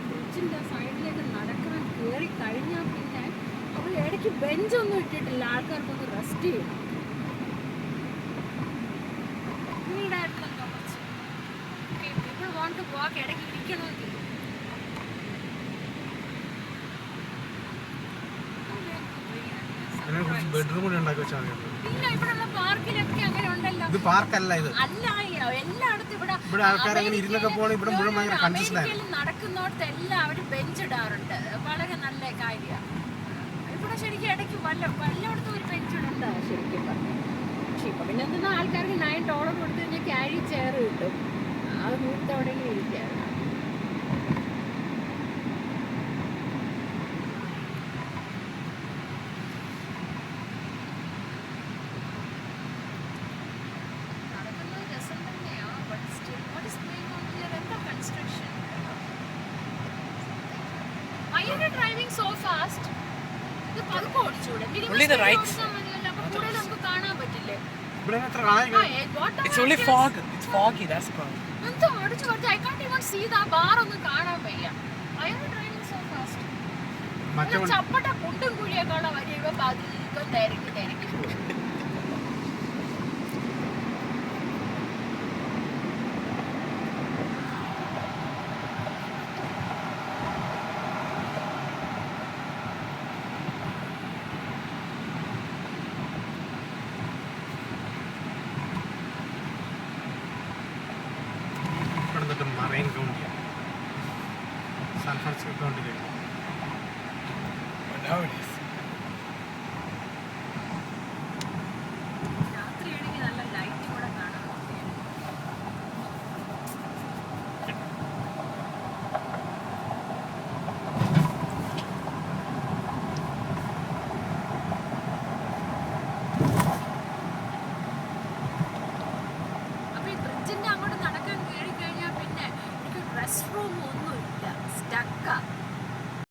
ബ്രിഡ്ജിന്റെ സൈഡിലേക്ക് നടക്കണം. കയറി കഴിഞ്ഞാൽ പിന്നെ അവർ ഇടയ്ക്ക് ബെഞ്ചൊന്നും ഇട്ടിട്ടില്ല, ആൾക്കാർക്കൊന്ന് റെസ്റ്റ് ചെയ്യണം. വീടായിട്ടുണ്ടോ കുറച്ച് പീപ്പിൾ വോണ്ട് ടു വാക്ക്, ഇടയ്ക്ക് ഇരിക്കണമെങ്കിൽ. ബെഡ്റൂം കൂടി ഉണ്ടാക്കി വെച്ചാൽ മതി. പിന്നെ ഇവിടെയുള്ള പാർക്കിലൊക്കെ അങ്ങനെ ഉണ്ടല്ലോ. ഇത് പാർക്കല്ല, ഇത് അല്ല, എല്ലായിടത്തും ഇവിടെ ആൾക്കാർ അങ്ങനെ ഇരുന്നൊക്കെ പോകണം. ഇവിടെ മുഴുവൻ ഭയങ്കര കൺഫ്യൂഷൻ ആണ്. നടക്കുന്നിടത്ത് എല്ലാം അവർ ബെഞ്ച് ഇടാറുണ്ട്. വളരെ നല്ല കാര്യമാണ്. ഇവിടെ ശരിക്കും ഇടയ്ക്ക് വല്ലയിടത്തും ഒരു ബെഞ്ച് ഇടണ്ട ശരിക്കും പറഞ്ഞു. പക്ഷെ ഇപ്പൊ പിന്നെ എന്തെന്നാ ആൾക്കാർക്ക് $9 കൊടുത്തു കഴിഞ്ഞാൽ ക്യാരി ചെയർ കിട്ടും. അത് മൂത്ത് എവിടെയെങ്കിലും ഇരിക്കുകയാണ്. Driving so fast. Only the right. It's only fog. It's foggy. That's the problem. I can't even see the bar on the car. Why are you driving so fast? Chapata kundum kuliya kada variva badillikku direct. Marine കൗണ്ടിയാണ്, San Francisco കൗണ്ടിയിലേക്ക്. Now it is.